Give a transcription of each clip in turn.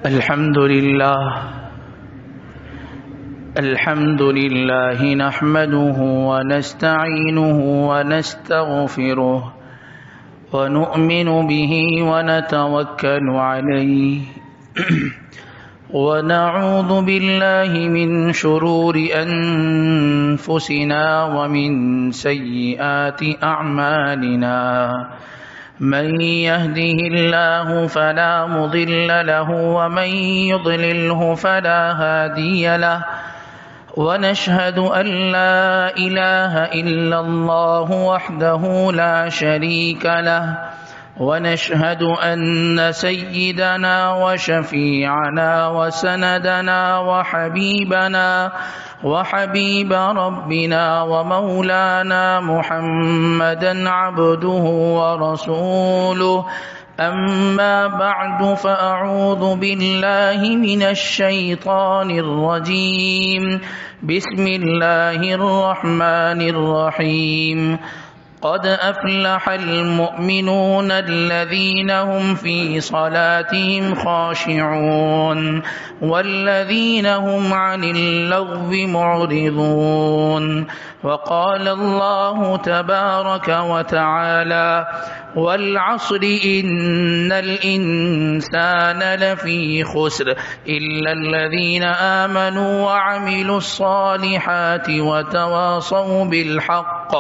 الحمد لله نحمده ونستعينه ونستغفره ونؤمن به ونتوكل عليه ونعوذ بالله من شرور أنفسنا ومن سيئات أعمالنا من يهده الله فلا مضل له ومن يضلله فلا هادي له ونشهد أن لا إله إلا الله وحده لا شريك له ونشهد أن سيدنا وشفيعنا وسندنا وحبيب ربنا ومولانا محمدا عبده ورسوله أما بعد فأعوذ بالله من الشيطان الرجيم بسم الله الرحمن الرحيم قد أفلح المؤمنون الذين هم في صلاتهم خاشعون والذين هم عن اللغو معرضون وقال الله تبارك وتعالى والعصر إن الإنسان لفي خسر إلا الذين آمنوا وعملوا الصالحات وتواصوا بالحق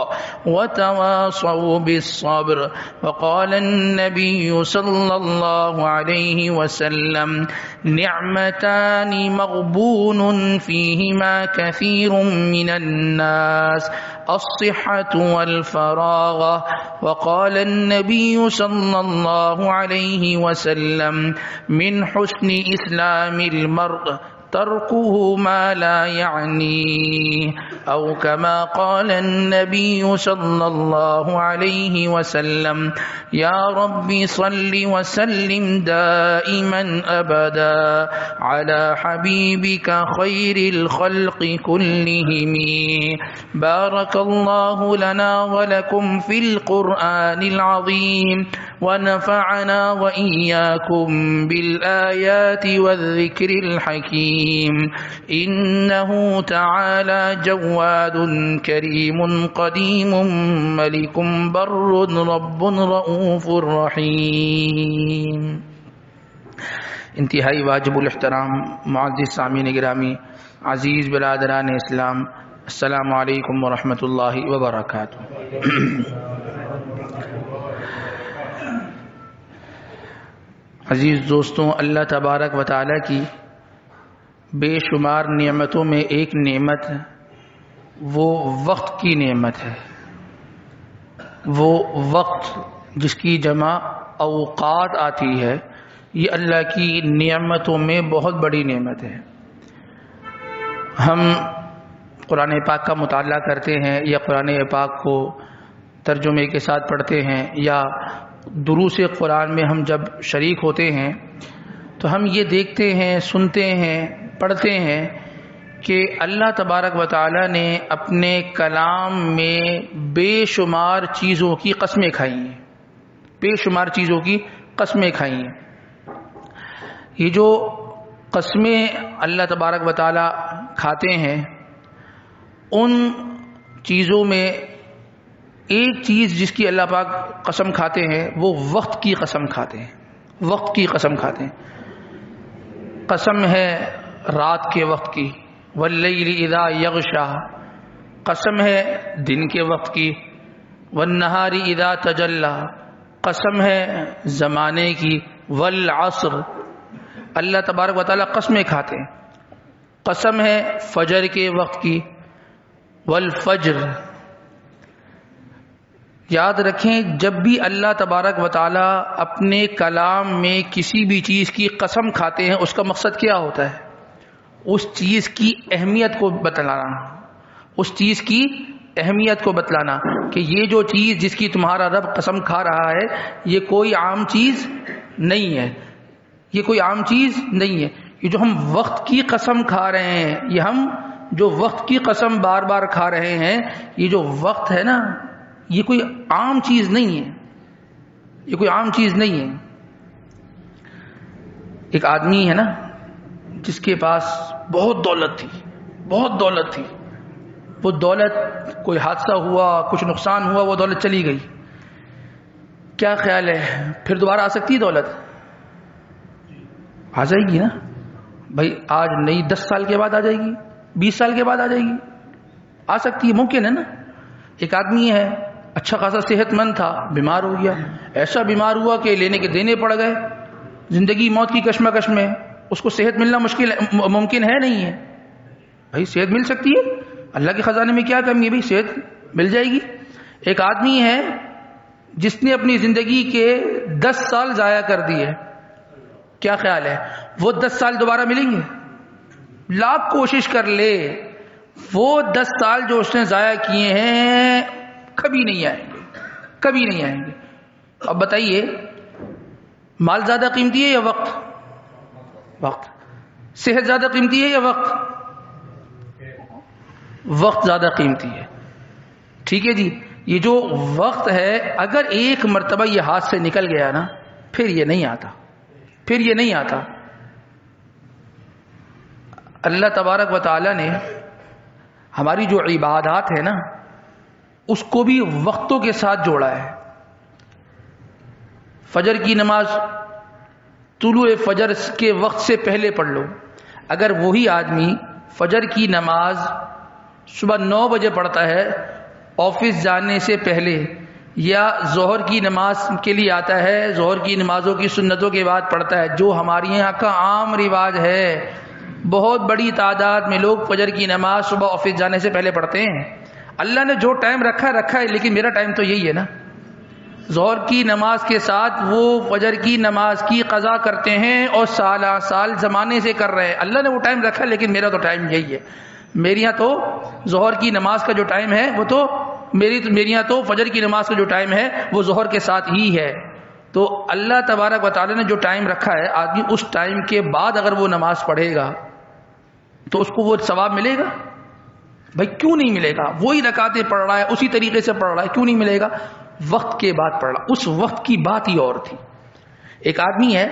وتواصوا بالصبر وقال النبي صلى الله عليه وسلم نعمتان مغبون فيهما كثير من الناس الصحة والفراغ وقال النبي صلى الله عليه وسلم من حسن إسلام المرء تركه ما لا يعنيه أو كما قال النبي صلى الله عليه وسلم يا رب صل وسلم دائما أبدا على حبيبك خير الخلق كلهم بارك الله لنا ولكم في القرآن العظيم ونفعنا وإياكم بالآيات والذكر الحكيم إنه تعالى جواد كريم قديم ملك بر رب رؤوف رحيم. انتہائی واجب الاحترام معزز سامعین گرامی، عزیز برادران اسلام، السلام علیکم ورحمۃ اللہ وبرکاتہ. عزیز دوستوں، اللہ تبارک و تعالی کی بے شمار نعمتوں میں ایک نعمت وہ وقت کی نعمت ہے. وہ وقت جس کی جمع اوقات آتی ہے، یہ اللہ کی نعمتوں میں بہت بڑی نعمت ہے. ہم قرآن پاک کا مطالعہ کرتے ہیں یا قرآن پاک کو ترجمے کے ساتھ پڑھتے ہیں یا دروس قرآن میں ہم جب شریک ہوتے ہیں تو ہم یہ دیکھتے ہیں، سنتے ہیں، پڑھتے ہیں کہ اللہ تبارک و تعالی نے اپنے کلام میں بے شمار چیزوں کی قسمیں کھائی ہیں، بے شمار چیزوں کی قسمیں کھائی ہیں. یہ جو قسمیں اللہ تبارک و تعالی کھاتے ہیں، ان چیزوں میں ایک چیز جس کی اللہ پاک قسم کھاتے ہیں وہ وقت کی قسم کھاتے ہیں. وقت کی قسم کھاتے ہیں. قسم ہے رات کے وقت کی، واللیل اذا یغشا، قسم ہے دن کے وقت کی، والنہار اذا تجلی، قسم ہے زمانے کی، والعصر. اللہ تبارک و تعالیٰ قسمیں کھاتے ہیں. قسم ہے فجر کے وقت کی، والفجر. یاد رکھیں، جب بھی اللہ تبارک و تعالیٰ اپنے کلام میں کسی بھی چیز کی قسم کھاتے ہیں، اس کا مقصد کیا ہوتا ہے؟ اس چیز کی اہمیت کو بتلانا، اس چیز کی اہمیت کو بتلانا کہ یہ جو چیز جس کی تمہارا رب قسم کھا رہا ہے، یہ کوئی عام چیز نہیں ہے، یہ کوئی عام چیز نہیں ہے. یہ جو ہم وقت کی قسم کھا رہے ہیں، یہ ہم جو وقت کی قسم بار بار کھا رہے ہیں، یہ جو وقت ہے نا، یہ کوئی عام چیز نہیں ہے، یہ کوئی عام چیز نہیں ہے. ایک آدمی ہے نا جس کے پاس بہت دولت تھی، بہت دولت تھی، وہ دولت کوئی حادثہ ہوا، کچھ نقصان ہوا، وہ دولت چلی گئی، کیا خیال ہے پھر دوبارہ آ سکتی ہے دولت؟ آ جائے گی نا بھائی، آج نہیں 10 سال کے بعد آ جائے گی، 20 سال کے بعد آ جائے گی، آ سکتی ہے، ممکن ہے نا۔ ایک آدمی ہے اچھا خاصا صحت مند تھا، بیمار ہو گیا، ایسا بیمار ہوا کہ لینے کے دینے پڑ گئے، زندگی موت کی کشمکش میں، اس کو صحت ملنا ممکن ہے نہیں ہے؟ بھائی صحت مل سکتی ہے، اللہ کے خزانے میں کیا کمی ہے بھائی، صحت مل جائے گی۔ ایک آدمی ہے جس نے اپنی زندگی کے 10 سال ضائع کر دیے، کیا خیال ہے وہ 10 سال دوبارہ ملیں گے؟ لاکھ کوشش کر لے، وہ 10 سال جو اس نے ضائع کیے ہیں کبھی نہیں آئیں گے، کبھی نہیں آئیں گے۔ اب بتائیے مال زیادہ قیمتی ہے یا وقت؟ وقت۔ صحت زیادہ قیمتی ہے یا وقت؟ وقت زیادہ قیمتی ہے، ٹھیک ہے جی۔ یہ جو وقت ہے اگر ایک مرتبہ یہ ہاتھ سے نکل گیا نا پھر یہ نہیں آتا، پھر یہ نہیں آتا۔ اللہ تبارک و تعالی نے ہماری جو عبادات ہے نا اس کو بھی وقتوں کے ساتھ جوڑا ہے۔ فجر کی نماز طلوع فجر کے وقت سے پہلے پڑھ لو، اگر وہی آدمی فجر کی نماز صبح 9 بجے پڑھتا ہے آفس جانے سے پہلے، یا ظہر کی نماز کے لیے آتا ہے، ظہر کی نمازوں کی سنتوں کے بعد پڑھتا ہے، جو ہمارے یہاں کا عام رواج ہے، بہت بڑی تعداد میں لوگ فجر کی نماز صبح آفس جانے سے پہلے پڑھتے ہیں۔ اللہ نے جو ٹائم رکھا ہے، لیکن میرا ٹائم تو یہی ہے نا، ظہر کی نماز کے ساتھ وہ فجر کی نماز کی قضا کرتے ہیں اور سال زمانے سے کر رہے ہیں۔ اللہ نے وہ ٹائم رکھا ہے لیکن میرا تو ٹائم یہی ہے۔ میری یہاں تو ظہر کی نماز کا جو ٹائم ہے وہ تو میری یہاں تو فجر کی نماز کا جو ٹائم ہے وہ ظہر کے ساتھ ہی ہے۔ تو اللہ تبارک و تعالی نے جو ٹائم رکھا ہے، آدمی اس ٹائم کے بعد اگر وہ نماز پڑھے گا تو اس کو وہ ثواب ملے گا؟ بھائی کیوں نہیں ملے گا؟ وہی رکعتیں پڑھ رہا ہے، اسی طریقے سے پڑھ رہا ہے، کیوں نہیں ملے گا؟ وقت کے بعد پڑھ رہا، اس وقت کی بات ہی اور تھی۔ ایک آدمی ہے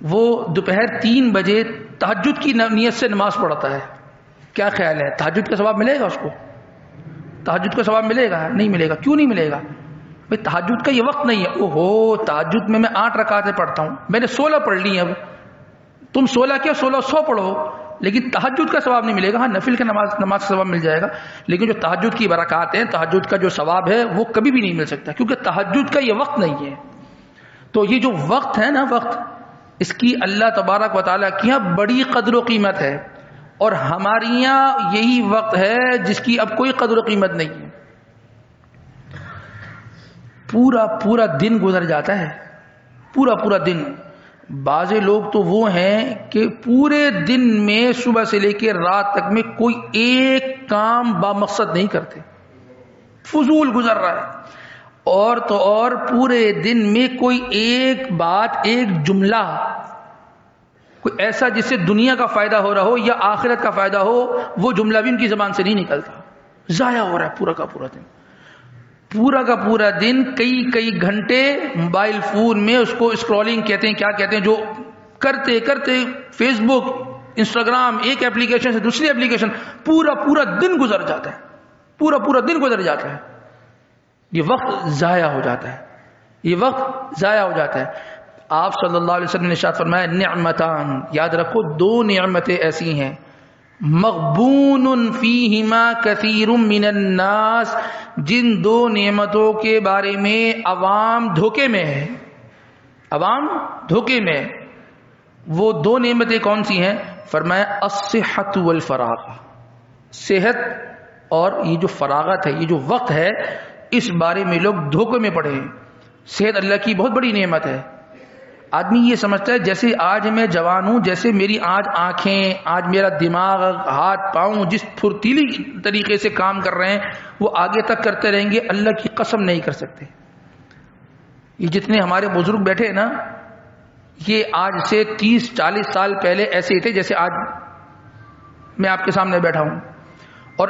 وہ دوپہر 3 بجے تہجد کی نیت سے نماز پڑھتا ہے، کیا خیال ہے تہجد کا ثواب ملے گا اس کو؟ تہجد کا ثواب ملے گا؟ نہیں ملے گا۔ کیوں نہیں ملے گا؟ بھائی تہجد کا یہ وقت نہیں ہے۔ اوہو، تہجد میں 8 رکعتیں پڑھتا ہوں، میں نے 16 پڑھ لی ہیں، اب تم 16 کیا 1600 پڑھو، لیکن تہجد کا ثواب نہیں ملے گا۔ ہاں نفل کا نماز کا ثواب مل جائے گا، لیکن جو تہجد کی برکات ہیں، تہجد کا جو ثواب ہے وہ کبھی بھی نہیں مل سکتا، کیونکہ تہجد کا یہ وقت نہیں ہے۔ تو یہ جو وقت ہے نا، وقت، اس کی اللہ تبارک و تعالیٰ کی یہاں بڑی قدر و قیمت ہے، اور ہمارے یہاں یہی وقت ہے جس کی اب کوئی قدر و قیمت نہیں ہے۔ پورا دن گزر جاتا ہے، پورا دن۔ بعض لوگ تو وہ ہیں کہ پورے دن میں صبح سے لے کے رات تک میں کوئی ایک کام بامقصد نہیں کرتے، فضول گزر رہا ہے، اور تو اور پورے دن میں کوئی ایک بات، ایک جملہ، کوئی ایسا جس سے دنیا کا فائدہ ہو رہا ہو یا آخرت کا فائدہ ہو، وہ جملہ بھی ان کی زبان سے نہیں نکلتا، ضائع ہو رہا ہے پورا کا پورا دن۔ پورا کا پورا دن کئی گھنٹے موبائل فون میں اس کو اسکرولنگ کہتے ہیں، کیا کہتے ہیں، جو کرتے فیس بک، انسٹاگرام، ایک اپلیکیشن سے دوسری اپلیکیشن، پورا دن گزر جاتا ہے، پورا دن گزر جاتا ہے۔ یہ وقت ضائع ہو جاتا ہے، یہ وقت ضائع ہو جاتا ہے۔ آپ صلی اللہ علیہ وسلم نے ارشاد فرمایا، نعمتان، یاد رکھو 2 نعمتیں ایسی ہیں، مغبون فیہما کثیر من الناس، جن 2 نعمتوں کے بارے میں عوام دھوکے میں ہے، عوام دھوکے میں۔ وہ 2 نعمتیں کون سی ہیں؟ فرمایا الصحۃ والفراغ، صحت اور یہ جو فراغت ہے، یہ جو وقت ہے، اس بارے میں لوگ دھوکے میں پڑے ہیں۔ صحت اللہ کی بہت بڑی نعمت ہے۔ آدمی یہ سمجھتا ہے جیسے آج میں جوان ہوں، جیسے میری آج آنکھیں، آج میرا دماغ، ہاتھ پاؤں جس پھرتیلی طریقے سے کام کر رہے ہیں وہ آگے تک کرتے رہیں گے، اللہ کی قسم نہیں کر سکتے۔ یہ جتنے ہمارے بزرگ بیٹھے ہیں نا، یہ آج سے 30-40 سال پہلے ایسے ہی تھے جیسے آج میں آپ کے سامنے بیٹھا ہوں، اور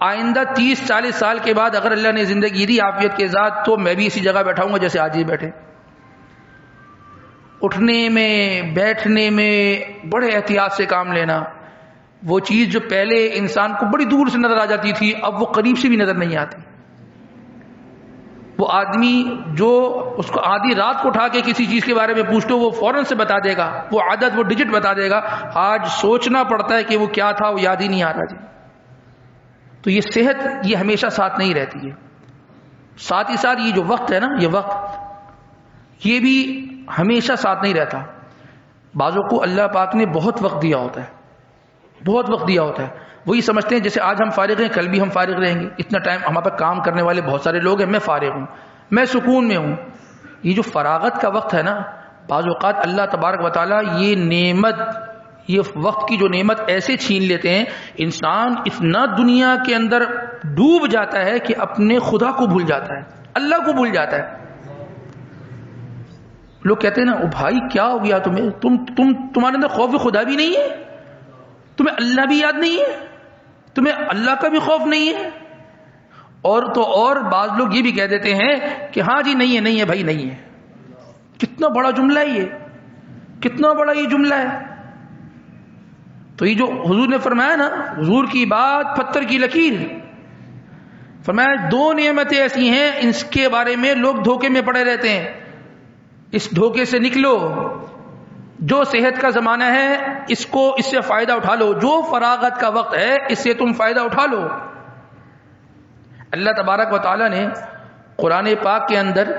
آئندہ 30-40 سال کے بعد اگر اللہ نے زندگی دی عافیت کے ساتھ تو میں بھی اسی جگہ بیٹھا ہوں گا جیسے آج ہی بیٹھے۔ اٹھنے میں بیٹھنے میں بڑے احتیاط سے کام لینا. وہ چیز جو پہلے انسان کو بڑی دور سے نظر آ جاتی تھی اب وہ قریب سے بھی نظر نہیں آتی. وہ آدمی جو اس کو آدھی رات کو اٹھا کے کسی چیز کے بارے میں پوچھتے وہ فوراً سے بتا دے گا, وہ عدد وہ ڈیجٹ بتا دے گا. آج سوچنا پڑتا ہے کہ وہ کیا تھا, وہ یاد ہی نہیں آ رہا جی. تو یہ صحت یہ ہمیشہ ساتھ نہیں رہتی ہے. ساتھ ہی ساتھ یہ جو وقت ہے نا, یہ وقت یہ بھی ہمیشہ ساتھ نہیں رہتا. بعضوں کو اللہ پاک نے بہت وقت دیا ہوتا ہے, بہت وقت دیا ہوتا ہے. وہی سمجھتے ہیں جیسے آج ہم فارغ ہیں کل بھی ہم فارغ رہیں گے. اتنا ٹائم ہمارے پاس کام کرنے والے بہت سارے لوگ ہیں, میں فارغ ہوں, میں سکون میں ہوں. یہ جو فراغت کا وقت ہے نا, بعض اوقات اللہ تبارک و تعالیٰ یہ نعمت, یہ وقت کی جو نعمت ایسے چھین لیتے ہیں, انسان اتنا دنیا کے اندر ڈوب جاتا ہے کہ اپنے خدا کو بھول جاتا ہے, اللہ کو بھول جاتا ہے. لوگ کہتے ہیں نا, او بھائی کیا ہو گیا تمہیں, تمہارے اندر خوف خدا بھی نہیں ہے, تمہیں اللہ بھی یاد نہیں ہے, تمہیں اللہ کا بھی خوف نہیں ہے. اور تو اور بعض لوگ یہ بھی کہہ دیتے ہیں کہ ہاں جی نہیں ہے, نہیں ہے بھائی نہیں ہے. کتنا بڑا جملہ ہے یہ, کتنا بڑا یہ جملہ ہے. تو یہ جو حضور نے فرمایا نا, حضور کی بات پتھر کی لکیر, فرمایا دو نعمتیں ایسی ہیں اس کے بارے میں لوگ دھوکے میں پڑے رہتے ہیں, اس دھوکے سے نکلو. جو صحت کا زمانہ ہے اس سے فائدہ اٹھا لو, جو فراغت کا وقت ہے اس سے تم فائدہ اٹھا لو. اللہ تبارک و تعالی نے قرآن پاک کے اندر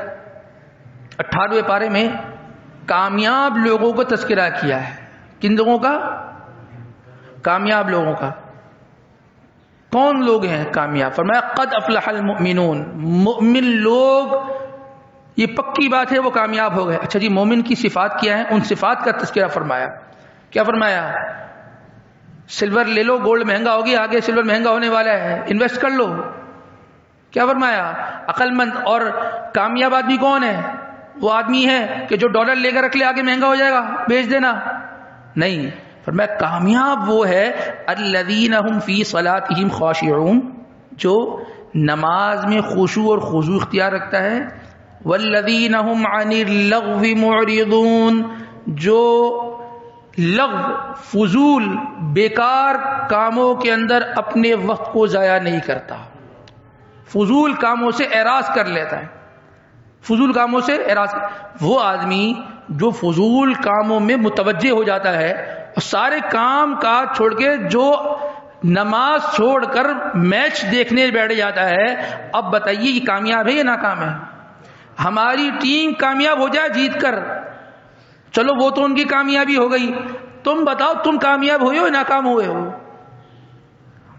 98 پارے میں کامیاب لوگوں کو تذکرہ کیا ہے. کن لوگوں کا؟ کامیاب لوگوں کا. کون لوگ ہیں کامیاب؟ فرمایا قد افلح المؤمنون, مؤمن لوگ یہ پکی بات ہے وہ کامیاب ہو گئے. اچھا جی, مومن کی صفات کیا ہیں؟ ان صفات کا تذکرہ فرمایا. کیا فرمایا؟ سلور لے لو, گولڈ مہنگا ہو گیا, آگے سلور مہنگا ہونے والا ہے, انویسٹ کر لو. کیا فرمایا؟ عقل مند اور کامیاب آدمی کون ہے؟ وہ آدمی ہے کہ جو ڈالر لے کر رکھ لے, آگے مہنگا ہو جائے گا بیچ دینا. نہیں, فرمایا کامیاب وہ ہے الذین هم فی صلاتهم خاشعون, جو نماز میں خشوع اور خضوع اختیار رکھتا ہے. والذین هم عن اللغو معرضون, جو لغو فضول بیکار کاموں کے اندر اپنے وقت کو ضائع نہیں کرتا, فضول کاموں سے اعراض کر لیتا ہے, فضول کاموں سے اعراض. وہ آدمی جو فضول کاموں میں متوجہ ہو جاتا ہے اور سارے کام کاج چھوڑ کے جو نماز چھوڑ کر میچ دیکھنے بیٹھ جاتا ہے, اب بتائیے یہ کامیاب ہے یا ناکام ہے؟ ہماری ٹیم کامیاب ہو جائے جیت کر, چلو وہ تو ان کی کامیابی ہو گئی, تم بتاؤ تم کامیاب ہوئے ہو یا ناکام ہوئے ہو؟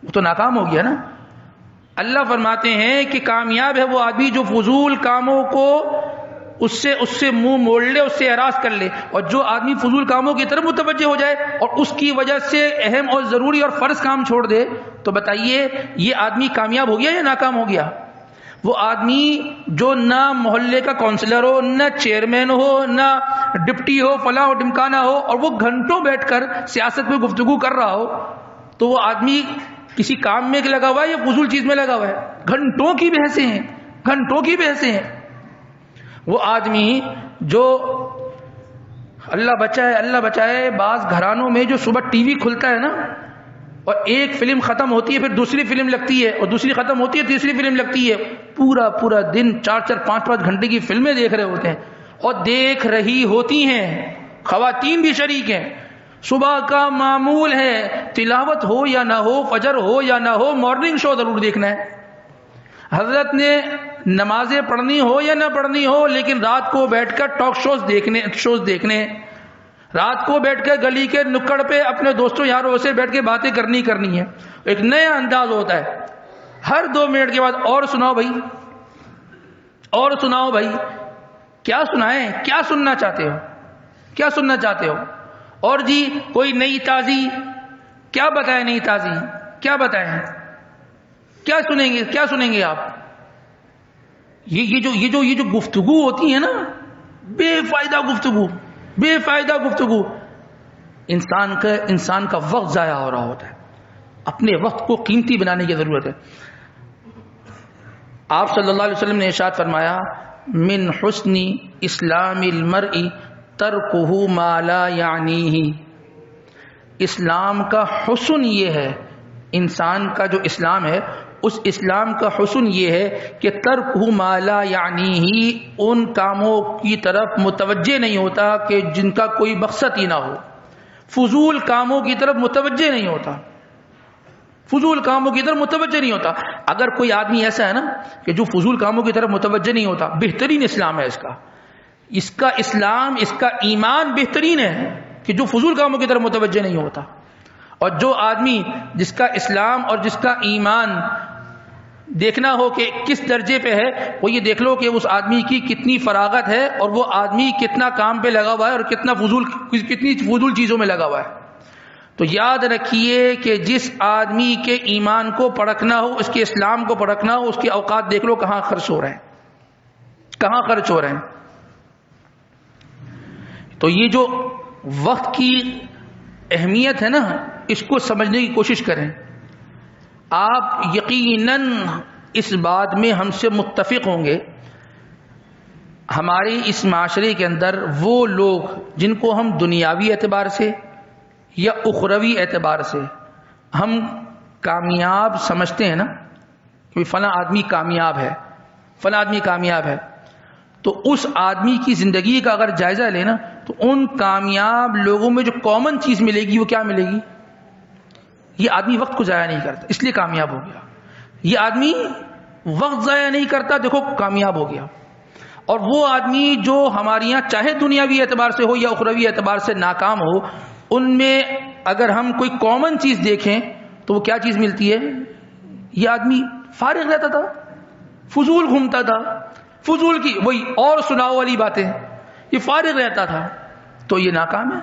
وہ تو ناکام ہو گیا نا. اللہ فرماتے ہیں کہ کامیاب ہے وہ آدمی جو فضول کاموں کو اس سے منہ موڑ لے, اس سے اعراض کر لے. اور جو آدمی فضول کاموں کی طرف متوجہ ہو جائے اور اس کی وجہ سے اہم اور ضروری اور فرض کام چھوڑ دے, تو بتائیے یہ آدمی کامیاب ہو گیا یا ناکام ہو گیا؟ وہ آدمی جو نہ محلے کا کونسلر ہو, نہ چیئرمین ہو, نہ ڈپٹی ہو, فلاں ہو ڈمکانا ہو, اور وہ گھنٹوں بیٹھ کر سیاست میں گفتگو کر رہا ہو, تو وہ آدمی کسی کام میں لگا ہوا ہے یا فضول چیز میں لگا ہوا ہے؟ گھنٹوں کی بحثیں ہیں, گھنٹوں کی بحثیں ہیں. وہ آدمی جو اللہ بچائے بعض گھرانوں میں جو صبح ٹی وی کھلتا ہے نا, اور ایک فلم ختم ہوتی ہے پھر دوسری فلم لگتی ہے, اور دوسری ختم ہوتی ہے تیسری فلم لگتی ہے, پورا دن 4 5 گھنٹے کی فلمیں دیکھ رہے ہوتے ہیں. اور دیکھ رہی ہوتی ہیں خواتین بھی شریک ہیں. صبح کا معمول ہے تلاوت ہو یا نہ ہو, فجر ہو یا نہ ہو, مارننگ شو ضرور دیکھنا ہے. حضرت نے نمازیں پڑھنی ہو یا نہ پڑھنی ہو, لیکن رات کو بیٹھ کر ٹاک شوز دیکھنے, رات کو بیٹھ کر گلی کے نکڑ پہ اپنے دوستوں یاروں سے بیٹھ کے باتیں کرنی ہے. ایک نیا انداز ہوتا ہے, ہر 2 منٹ کے بعد اور سناؤ بھائی, اور سناؤ بھائی, کیا سنائیں, کیا سننا چاہتے ہو, کیا سننا چاہتے ہو؟ اور جی کوئی نئی تازی, کیا بتائیں نئی تازی, کیا بتائیں, کیا سنیں گے آپ؟ یہ جو گفتگو ہوتی ہے نا, بے فائدہ گفتگو, انسان کا وقت ضائع ہو رہا ہوتا ہے. اپنے وقت کو قیمتی بنانے کی ضرورت ہے. آپ صلی اللہ علیہ وسلم نے ارشاد فرمایا, من حسن اسلام المرء ترکہ ما لا یعنیہ. اسلام کا حسن یہ ہے، انسان کا جو اسلام ہے اس اسلام کا حسن یہ ہے کہ ترکہ ما لا یعنیہ، ان کاموں کی طرف متوجہ نہیں ہوتا کہ جن کا کوئی مقصد ہی نہ ہو، فضول کاموں کی طرف متوجہ نہیں ہوتا، فضول کاموں کی طرف متوجہ نہیں ہوتا. اگر کوئی آدمی ایسا ہے نا کہ جو فضول کاموں کی طرف متوجہ نہیں ہوتا، بہترین اسلام ہے اس کا اسلام، اس کا ایمان بہترین ہے کہ جو فضول کاموں کی طرف متوجہ نہیں ہوتا. اور جو آدمی جس کا اسلام اور جس کا ایمان دیکھنا ہو کہ کس درجے پہ ہے، وہ یہ دیکھ لو کہ اس آدمی کی کتنی فراغت ہے اور وہ آدمی کتنا کام پہ لگا ہوا ہے اور کتنی فضول چیزوں میں لگا ہوا ہے. تو یاد رکھیے کہ جس آدمی کے ایمان کو پرکھنا ہو، اس کے اسلام کو پرکھنا ہو، اس کے اوقات دیکھ لو کہاں خرچ ہو رہے ہیں، کہاں خرچ ہو رہے ہیں. تو یہ جو وقت کی اہمیت ہے نا، اس کو سمجھنے کی کوشش کریں. آپ یقیناً اس بات میں ہم سے متفق ہوں گے، ہمارے اس معاشرے کے اندر وہ لوگ جن کو ہم دنیاوی اعتبار سے یا اخروی اعتبار سے ہم کامیاب سمجھتے ہیں نا، کہ فلاں آدمی کامیاب ہے، فلاں آدمی کامیاب ہے، تو اس آدمی کی زندگی کا اگر جائزہ لینا تو ان کامیاب لوگوں میں جو کامن چیز ملے گی وہ کیا ملے گی؟ یہ آدمی وقت کو ضائع نہیں کرتا، اس لیے کامیاب ہو گیا. یہ آدمی وقت ضائع نہیں کرتا، دیکھو کامیاب ہو گیا. اور وہ آدمی جو ہمارے یہاں چاہے دنیاوی اعتبار سے ہو یا اخروی اعتبار سے ناکام ہو، ان میں اگر ہم کوئی کامن چیز دیکھیں تو وہ کیا چیز ملتی ہے؟ یہ آدمی فارغ رہتا تھا، فضول گھومتا تھا، فضول کی وہی اور سناؤ والی باتیں، یہ فارغ رہتا تھا، تو یہ ناکام ہے.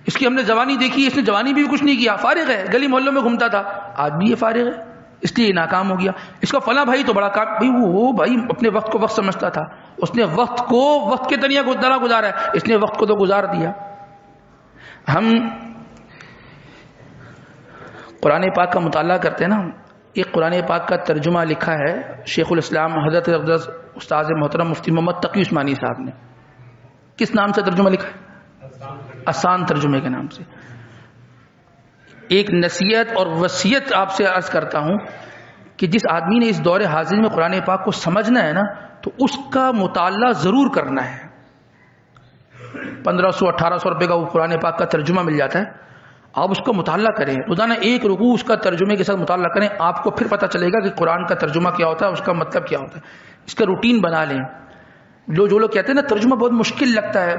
اس کی ہم نے جوانی دیکھی، اس نے جوانی بھی کچھ نہیں کیا، فارغ ہے، گلی محلوں میں گھومتا تھا، آج بھی یہ فارغ ہے، اس لیے یہ ناکام ہو گیا. اس کا فلاں بھائی تو بڑا کام، بھائی وہ بھائی اپنے وقت کو وقت سمجھتا تھا، اس نے وقت کو وقت کے طرح گزارا ہے، اس نے وقت کو تو گزار دیا. ہم قرآن پاک کا مطالعہ کرتے ہیں نا، ایک قرآن پاک کا ترجمہ لکھا ہے شیخ الاسلام حضرت اقدس استاد محترم مفتی محمد تقی عثمانی صاحب نے. کس نام سے ترجمہ لکھا ہے؟ آسان ترجمے کے نام سے. ایک نصیحت اور وصیت آپ سے عرض کرتا ہوں کہ جس آدمی نے اس دور حاضر میں قرآن پاک کو سمجھنا ہے نا، تو اس کا مطالعہ ضرور کرنا ہے. 1500-1800 روپے کا وہ قرآن پاک کا ترجمہ مل جاتا ہے، آپ اس کا مطالعہ کریں، روزانہ ایک رکوع اس کا ترجمے کے ساتھ مطالعہ کریں، آپ کو پھر پتہ چلے گا کہ قرآن کا ترجمہ کیا ہوتا ہے، اس کا مطلب کیا ہوتا ہے. اس کا روٹین بنا لیں. جو لوگ کہتے ہیں نا ترجمہ بہت مشکل لگتا ہے،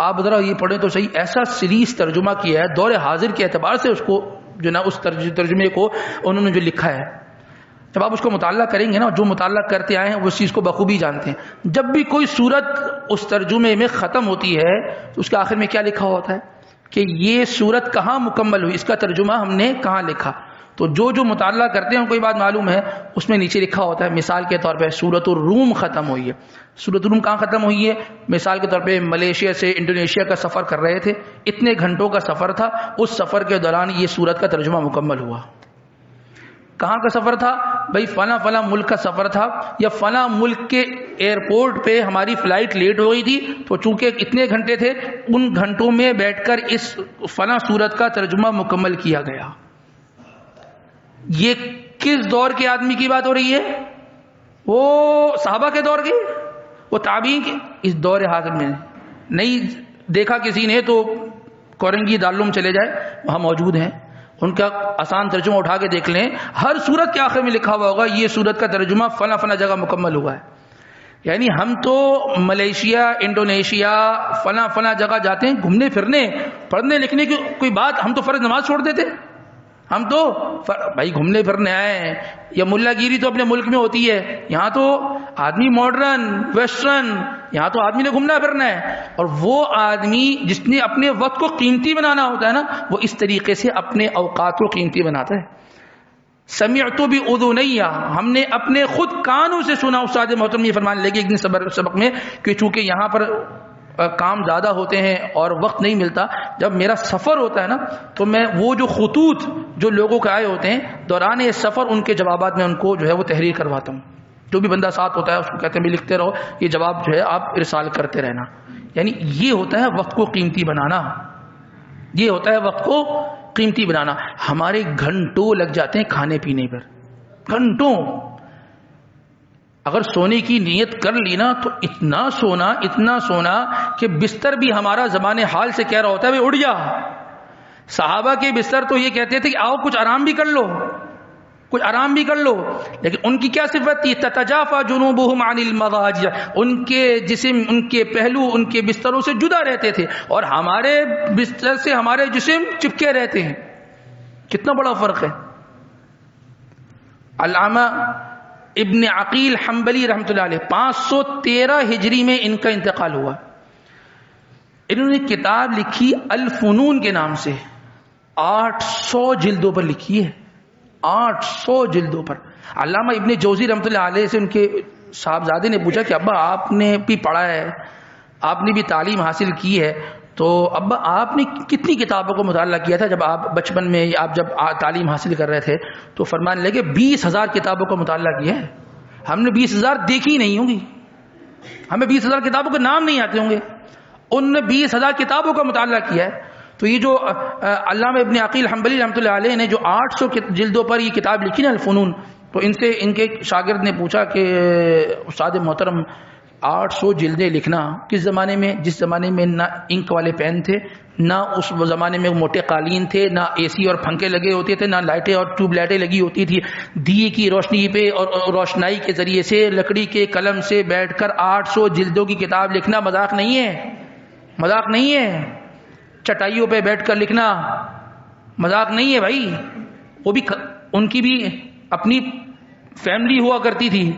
آپ ذرا یہ پڑھیں تو صحیح، ایسا سیریز ترجمہ کیا ہے دور حاضر کے اعتبار سے، اس کو جو نا اس ترجمے کو انہوں نے جو لکھا ہے. جب آپ اس کو مطالعہ کریں گے نا، جو مطالعہ کرتے آئے ہیں وہ اس چیز کو بخوبی جانتے ہیں. جب بھی کوئی صورت اس ترجمے میں ختم ہوتی ہے تو اس کے آخر میں کیا لکھا ہوتا ہے کہ یہ صورت کہاں مکمل ہوئی، اس کا ترجمہ ہم نے کہاں لکھا. تو جو مطالعہ کرتے ہیں کوئی بات معلوم ہے، اس میں نیچے لکھا ہوتا ہے. مثال کے طور پہ سورۃ الروم ختم ہوئی ہے، سورۃ الروم کہاں ختم ہوئی ہے؟ مثال کے طور پہ ملیشیا سے انڈونیشیا کا سفر کر رہے تھے، اتنے گھنٹوں کا سفر تھا، اس سفر کے دوران یہ سورت کا ترجمہ مکمل ہوا. کہاں کا سفر تھا؟ بھائی فلاں ملک کا سفر تھا، یا فلاں ملک کے ایئرپورٹ پہ ہماری فلائٹ لیٹ ہو گئی تھی، تو چونکہ اتنے گھنٹے تھے، ان گھنٹوں میں بیٹھ کر اس فلاں سورت کا ترجمہ مکمل کیا گیا. یہ کس دور کے آدمی کی بات ہو رہی ہے؟ وہ صحابہ کے دور کی، وہ تابعین کے. اس دور حاضر میں نہیں دیکھا کسی نے تو کورنگی دارالعلوم چلے جائے، وہاں موجود ہیں، ان کا آسان ترجمہ اٹھا کے دیکھ لیں، ہر سورت کے آخر میں لکھا ہوا ہوگا یہ سورت کا ترجمہ فلاں جگہ مکمل ہوا ہے. یعنی ہم تو ملیشیا، انڈونیشیا، فلاں جگہ جاتے ہیں گھومنے پھرنے، پڑھنے لکھنے کی کوئی بات، ہم تو فرض نماز چھوڑ دیتے. ہم تو بھائی گھومنے پھرنے آئے ہیں، یا ملا گیری تو اپنے ملک میں ہوتی ہے، یہاں تو آدمی ماڈرن ویسٹرن، یہاں تو آدمی نے گھومنا پھرنا ہے. اور وہ آدمی جس نے اپنے وقت کو قیمتی بنانا ہوتا ہے نا، وہ اس طریقے سے اپنے اوقات کو قیمتی بناتا ہے. سمعت بأذنی، ہم نے اپنے خود کانوں سے سنا. استاد محترم یہ فرمانے لگے ایک دن سبق میں کہ چونکہ یہاں پر کام زیادہ ہوتے ہیں اور وقت نہیں ملتا، جب میرا سفر ہوتا ہے نا تو میں وہ جو خطوط جو لوگوں کے آئے ہوتے ہیں دوران یہ سفر، ان کے جوابات میں ان کو جو ہے وہ تحریر کرواتا ہوں. جو بھی بندہ ساتھ ہوتا ہے اس کو کہتے ہیں بھی لکھتے رہو، یہ جواب جو ہے آپ ارسال کرتے رہنا. یعنی یہ ہوتا ہے وقت کو قیمتی بنانا، یہ ہوتا ہے وقت کو قیمتی بنانا. ہمارے گھنٹوں لگ جاتے ہیں کھانے پینے پر، گھنٹوں. اگر سونے کی نیت کر لی نا تو اتنا سونا کہ بستر بھی ہمارا زمان حال سے کہہ رہا ہوتا ہے اٹھ جا. صحابہ کے بستر تو یہ کہتے تھے کہ آؤ کچھ آرام بھی کر لو، کچھ آرام بھی کر لو. لیکن ان کی کیا صفت تھی؟ تتجافا جنوبہم عن المضاجع، ان کے جسم، ان کے پہلو ان کے بستروں سے جدا رہتے تھے، اور ہمارے بستر سے ہمارے جسم چپکے رہتے ہیں. کتنا بڑا فرق ہے. علامہ ابن عقیل حنبلی رحمۃ اللہ علیہ 513 ہجری میں ان کا انتقال ہوا. انہوں نے کتاب لکھی الفنون کے نام سے، 800 جلدوں پر لکھی ہے، 800 جلدوں پر. علامہ ابن جوزی رحمۃ اللہ علیہ سے ان کے صاحبزادے نے پوچھا کہ ابا آپ نے بھی پڑھا ہے، آپ نے بھی تعلیم حاصل کی ہے، تو ابا آپ نے کتنی کتابوں کو مطالعہ کیا تھا جب آپ بچپن میں، آپ جب تعلیم حاصل کر رہے تھے؟ تو فرمانے لگے 20,000 کتابوں کا مطالعہ کیا ہے. ہم نے 20,000 دیکھی نہیں ہوں گی، ہمیں 20,000 کتابوں کے نام نہیں آتے ہوں گے، ان نے 20,000 کتابوں کا مطالعہ کیا ہے. تو یہ جو علامہ ابن عقیل حنبلی رحمۃ اللہ علیہ نے جو 800 جلدوں پر یہ کتاب لکھی نا الفنون، تو ان سے ان کے شاگرد نے پوچھا کہ استاد محترم 800 جلدیں لکھنا کس زمانے میں، جس زمانے میں نہ انک والے پین تھے، نہ اس زمانے میں موٹے قالین تھے، نہ اے سی اور پنکھے لگے ہوتے تھے، نہ لائٹیں اور ٹیوب لائٹیں لگی ہوتی تھی. دیے کی روشنی پہ اور روشنائی کے ذریعے سے لکڑی کے قلم سے بیٹھ کر 800 جلدوں کی کتاب لکھنا مذاق نہیں ہے، مذاق نہیں ہے. چٹائیوں پہ بیٹھ کر لکھنا مذاق نہیں ہے بھائی. وہ بھی ان کی بھی اپنی فیملی ہوا کرتی تھی،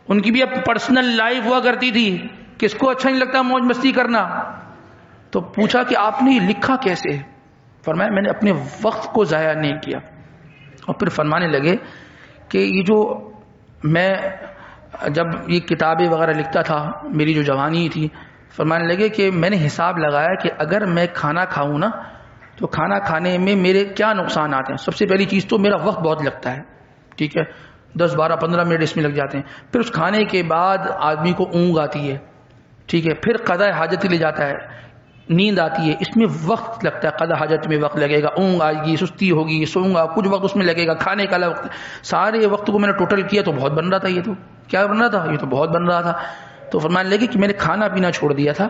ان کی بھی اب پرسنل لائف ہوا کرتی تھی. کس کو اچھا نہیں لگتا موج مستی کرنا؟ تو پوچھا کہ آپ نے لکھا کیسے؟ فرمایا میں نے اپنے وقت کو ضائع نہیں کیا. اور پھر فرمانے لگے کہ یہ جو میں جب یہ کتابیں وغیرہ لکھتا تھا، میری جو جوانی تھی، فرمانے لگے کہ میں نے حساب لگایا کہ اگر میں کھانا کھاؤں نا تو کھانا کھانے میں میرے کیا نقصانات ہیں. سب سے پہلی چیز تو میرا وقت بہت لگتا ہے، ٹھیک ہے، 10 12 15 منٹ اس میں لگ جاتے ہیں. پھر اس کھانے کے بعد آدمی کو اونگ آتی ہے، ٹھیک ہے، پھر قضاء حاجت لے جاتا ہے، نیند آتی ہے، اس میں وقت لگتا ہے. قضاء حاجت میں وقت لگے گا، اونگ آئے گی، سستی ہوگی، سوؤں گا، کچھ وقت اس میں لگے گا، کھانے کا وقت. سارے وقت کو میں نے ٹوٹل کیا تو بہت بن رہا تھا. یہ تو کیا بن رہا تھا؟ یہ تو بہت بن رہا تھا. تو فرمانے لگے کہ میں نے کھانا پینا چھوڑ دیا تھا،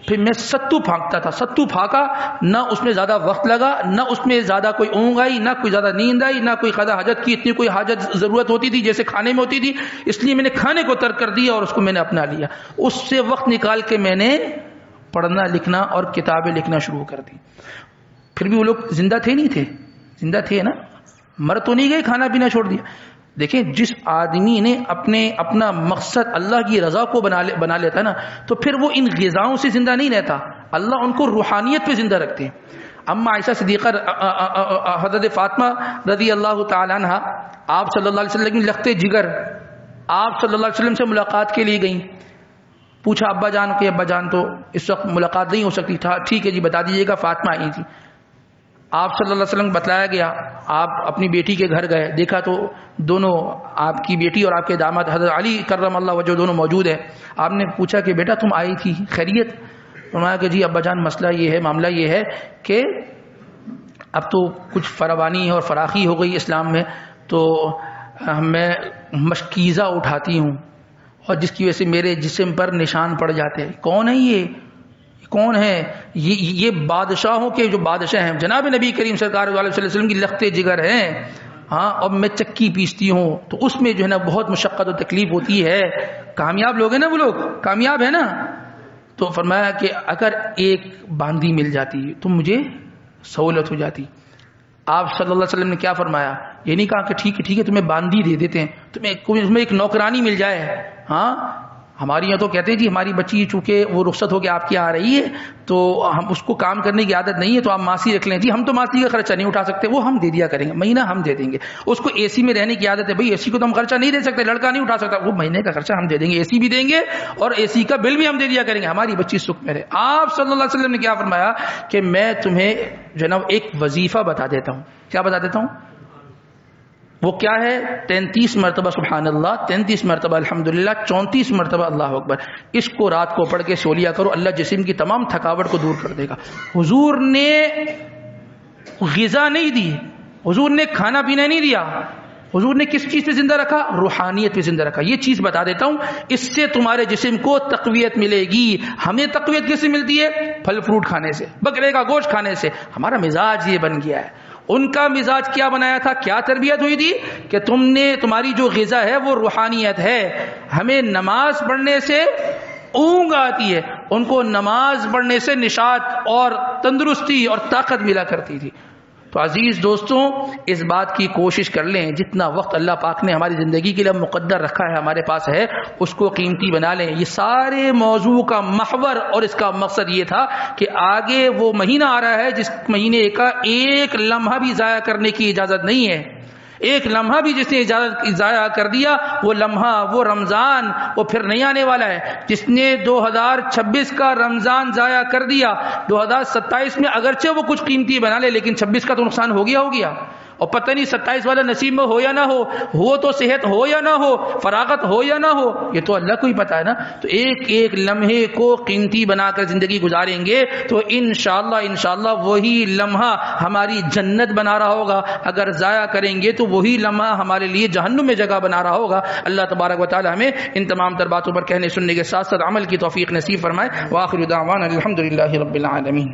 پھر میں ستو پھانکتا تھا. ستو پھانکا، نہ اس میں زیادہ وقت لگا، نہ اس میں زیادہ کوئی اونگ آئی، نہ کوئی زیادہ نیند آئی، نہ کوئی قضاء حاجت کی اتنی کوئی حاجت ضرورت ہوتی تھی جیسے کھانے میں ہوتی تھی. اس لیے میں نے کھانے کو ترک کر دیا اور اس کو میں نے اپنا لیا. اس سے وقت نکال کے میں نے پڑھنا لکھنا اور کتابیں لکھنا شروع کر دی. پھر بھی وہ لوگ زندہ تھے نہیں تھے؟ زندہ تھے نا، مر تو نہیں گئے، کھانا پینا چھوڑ دیا. دیکھیں جس آدمی نے اپنا مقصد اللہ کی رضا کو بنا لیتا نا، تو پھر وہ ان غذاؤں سے زندہ نہیں رہتا. اللہ ان کو روحانیت پہ زندہ رکھتے ہیں. اما عائشہ صدیقہ حضرت فاطمہ رضی اللہ تعالی عنہ آپ صلی اللہ علیہ وسلم کی لختے جگر آپ صلی اللہ علیہ وسلم سے ملاقات کے لیے گئیں. پوچھا ابا جان کہ ابا جان تو اس وقت ملاقات نہیں ہو سکتی تھا، ٹھیک ہے جی بتا دیجیے گا. فاطمہ آئی تھی، آپ صلی اللہ علیہ وسلم بتلایا گیا، آپ اپنی بیٹی کے گھر گئے، دیکھا تو دونوں آپ کی بیٹی اور آپ کے داماد حضرت علی کرم اللہ وجہ دونوں موجود ہیں. آپ نے پوچھا کہ بیٹا تم آئی تھی خیریت؟ فرمایا کہ جی ابا جان مسئلہ یہ ہے، معاملہ یہ ہے کہ اب تو کچھ فراوانی اور فراخی ہو گئی اسلام میں، تو میں مشکیزہ اٹھاتی ہوں اور جس کی وجہ سے میرے جسم پر نشان پڑ جاتے ہیں. کون ہے یہ؟ کون ہے یہ؟ بادشاہوں کے جو بادشاہ ہیں جناب نبی کریم سرکار علیہ وسلم کی لختے جگر ہیں. ہاں، اور میں چکی پیستی ہوں تو اس میں جو ہے نا بہت مشقت و تکلیف ہوتی ہے. کامیاب لوگ ہیں نا، وہ لوگ کامیاب ہیں نا. تو فرمایا کہ اگر ایک باندی مل جاتی تو مجھے سہولت ہو جاتی. آپ صلی اللہ علیہ وسلم نے کیا فرمایا؟ یہ نہیں کہا کہ ٹھیک ہے تمہیں باندی دے دیتے ہیں، تمہیں ایک نوکرانی مل جائے. ہاں، ہماری یہاں تو کہتے ہیں جی ہماری بچی چونکہ وہ رخصت ہو کے آپ کی آ رہی ہے تو ہم اس کو کام کرنے کی عادت نہیں ہے تو آپ ماسی رکھ لیں. جی ہم تو ماسی کا خرچہ نہیں اٹھا سکتے، وہ ہم دے دیا کریں گے، مہینہ ہم دے دیں گے. اس کو اے سی میں رہنے کی عادت ہے، بھائی اے سی کو تو ہم خرچہ نہیں دے سکتے، لڑکا نہیں اٹھا سکتا، وہ مہینے کا خرچہ ہم دے دیں گے، اے سی بھی دیں گے اور اے سی کا بل بھی ہم دے دیا کریں گے، ہماری بچی سکھ میں رہے. آپ صلی اللہ علیہ وسلم نے کیا فرمایا کہ میں تمہیں جناب ایک وظیفہ بتا دیتا ہوں. کیا بتا دیتا ہوں؟ وہ کیا ہے؟ 33 مرتبہ سبحان اللہ، 33 مرتبہ الحمدللہ، 34 مرتبہ اللہ اکبر. اس کو رات کو پڑھ کے سو لیا کرو، اللہ جسم کی تمام تھکاوٹ کو دور کر دے گا. حضور نے غذا نہیں دی، حضور نے کھانا پینا نہیں دیا، حضور نے کس چیز سے زندہ رکھا؟ روحانیت پہ زندہ رکھا. یہ چیز بتا دیتا ہوں، اس سے تمہارے جسم کو تقویت ملے گی. ہمیں تقویت کس سے ملتی ہے؟ پھل فروٹ کھانے سے، بکرے کا گوشت کھانے سے. ہمارا مزاج یہ بن گیا ہے. ان کا مزاج کیا بنایا تھا؟ کیا تربیت ہوئی تھی کہ تمہاری جو غذا ہے وہ روحانیت ہے. ہمیں نماز پڑھنے سے اونگ آتی ہے، ان کو نماز پڑھنے سے نشاط اور تندرستی اور طاقت ملا کرتی تھی. تو عزیز دوستوں، اس بات کی کوشش کر لیں، جتنا وقت اللہ پاک نے ہماری زندگی کے لیے مقدر رکھا ہے، ہمارے پاس ہے، اس کو قیمتی بنا لیں. یہ سارے موضوع کا محور اور اس کا مقصد یہ تھا کہ آگے وہ مہینہ آ رہا ہے جس مہینے کا ایک لمحہ بھی ضائع کرنے کی اجازت نہیں ہے. ایک لمحہ بھی جس نے اجازت ضائع کر دیا، وہ لمحہ، وہ رمضان، وہ پھر نہیں آنے والا ہے. جس نے 2026 کا رمضان ضائع کر دیا، 2027 میں اگرچہ وہ کچھ قیمتی بنا لے، لیکن 26 کا تو نقصان ہو گیا. اور پتہ نہیں 27 والا نصیب میں ہو یا نہ ہو تو صحت ہو یا نہ ہو، فراغت ہو یا نہ ہو، یہ تو اللہ کو ہی پتا ہے نا. تو ایک ایک لمحے کو قیمتی بنا کر زندگی گزاریں گے تو انشاءاللہ وہی لمحہ ہماری جنت بنا رہا ہوگا. اگر ضائع کریں گے تو وہی لمحہ ہمارے لیے جہنم میں جگہ بنا رہا ہوگا. اللہ تبارک و تعالی ہمیں ان تمام تر باتوں پر کہنے سننے کے ساتھ ساتھ عمل کی توفیق نصیب فرمائے. وآخر دعوانا الحمدللہ رب العالمین.